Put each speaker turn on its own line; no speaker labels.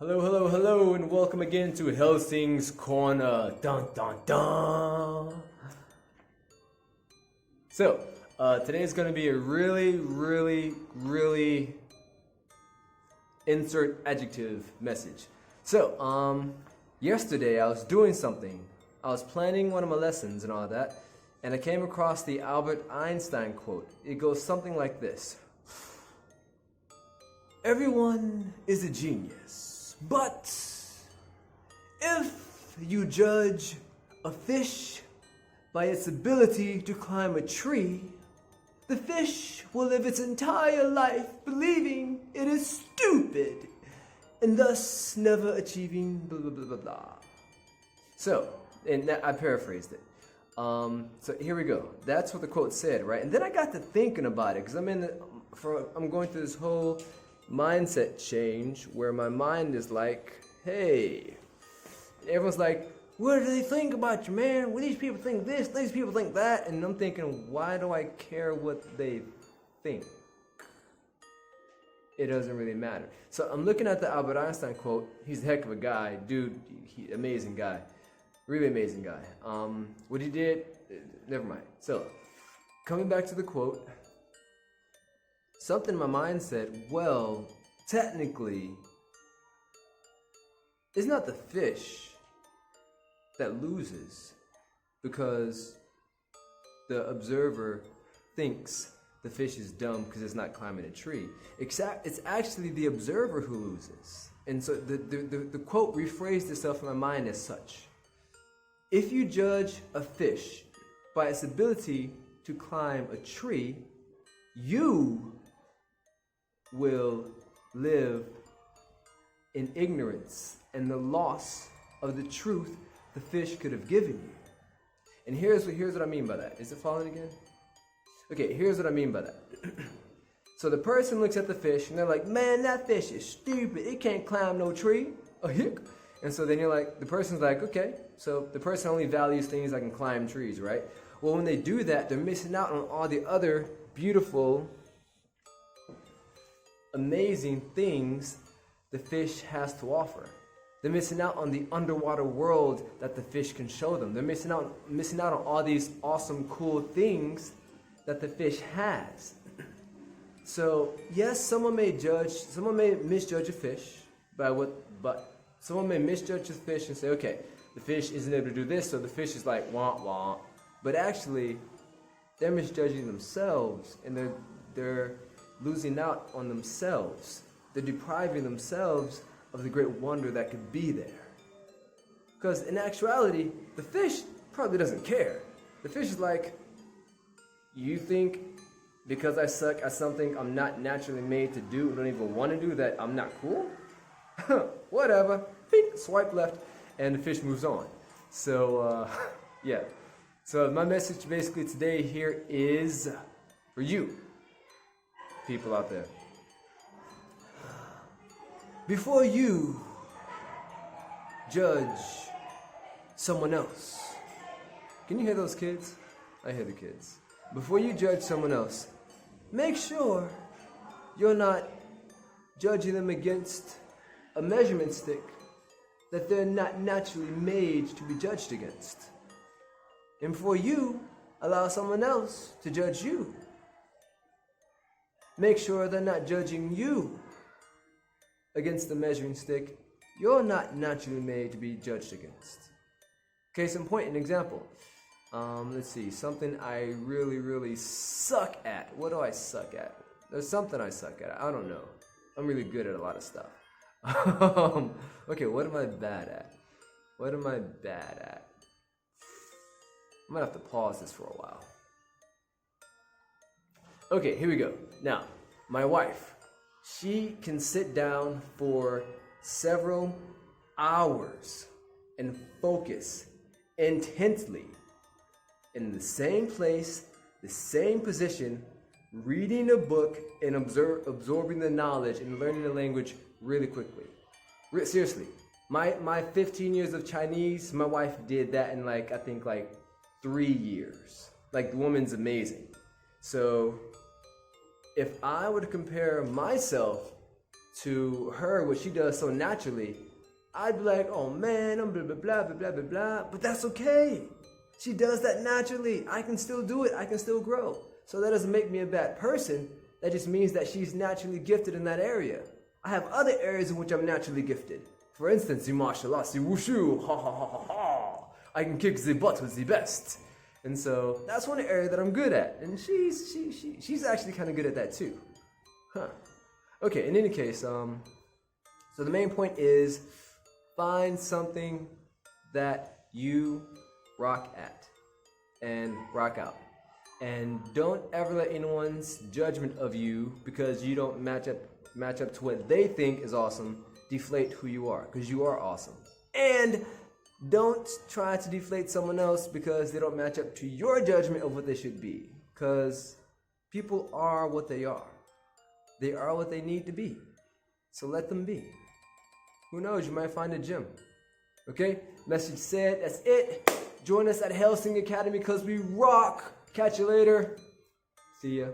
Hello, hello, hello, and welcome again to Hellsings Corner. Dun, dun, dun. So, today is going to be a really insert adjective message. So, yesterday I was doing something. I was planning one of my lessons and all that, and I came across the Albert Einstein quote. It goes something like this. Everyone is a genius, but if you judge a fish by its ability to climb a tree, the fish will live its entire life believing it is stupid and thus never achieving blah blah blah blah blah. So, and that, I paraphrased it. So here we go. That's what the quote said, right? And then I got to thinking about it because I'm going through this whole mindset change where my mind is like, hey, everyone's like, what do they think about you, man? Well, these people think this, these people think that, and I'm thinking, why do I care what they think? It doesn't really matter. So I'm looking at the Albert Einstein quote. He's a heck of a guy, dude. Amazing guy, really amazing guy. What he did, never mind. So coming back to the quote. Something in my mind said, well, technically, it's not the fish that loses because the observer thinks the fish is dumb because it's not climbing a tree. It's actually the observer who loses. And so the quote rephrased itself in my mind as such. If you judge a fish by its ability to climb a tree, you will live in ignorance and the loss of the truth the fish could have given you. And here's what I mean by that. Is it following again? Okay, here's what I mean by that. So the person looks at the fish and they're like, man, that fish is stupid. It can't climb no tree. And so then the person's like, okay, so the person only values things that can climb trees, right? Well, when they do that, they're missing out on all the other beautiful, amazing things the fish has to offer. They're missing out on the underwater world that the fish can show them. They're missing out on all these awesome, cool things that the fish has. So yes, someone may misjudge a fish but someone may misjudge a fish and say, okay, the fish isn't able to do this, so the fish is like wah wah. But actually, they're misjudging themselves, and they're losing out on themselves. They're depriving themselves of the great wonder that could be there. Because in actuality, the fish probably doesn't care. The fish is like, you think because I suck at something I'm not naturally made to do, don't even want to do, that I'm not cool? Whatever. Beep, swipe left, and the fish moves on. So, yeah. So my message basically today here is for you, people out there. Before you judge someone else, can you hear those kids? I hear the kids. Before you judge someone else, make sure you're not judging them against a measurement stick that they're not naturally made to be judged against. And before you allow someone else to judge you, make sure they're not judging you against the measuring stick you're not naturally made to be judged against. Case in point, an example. Let's see, something I really suck at. What do I suck at? There's something I suck at. I don't know. I'm really good at a lot of stuff. Okay, what am I bad at? What am I bad at? I'm gonna have to pause this for a while. Okay, here we go. Now, my wife, she can sit down for several hours and focus intently in the same place, the same position, reading a book and absorbing the knowledge and learning the language really quickly. Seriously, my 15 years of Chinese, my wife did that in I think 3 years. The woman's amazing. So if I were to compare myself to her what she does so naturally, I'd be like, oh man, I'm blah blah blah blah blah blah blah. But that's okay. She does that naturally. I can still do it. I can still grow. So that doesn't make me a bad person. That just means that she's naturally gifted in that area. I have other areas in which I'm naturally gifted. For instance, the martial arts, the wushu, ha ha ha ha ha. I can kick the butt with the best. And so that's one area that I'm good at. And she's actually kind of good at that too. Huh. Okay, in any case, so the main point is find something that you rock at and rock out. And don't ever let anyone's judgment of you because you don't match up to what they think is awesome deflate who you are, because you are awesome. And don't try to deflate someone else because they don't match up to your judgment of what they should be, because people are what they are. They are what they need to be. So let them be. Who knows, you might find a gem. Okay? Message said. That's it. Join us at Hellsing Academy because we rock. Catch you later. See ya.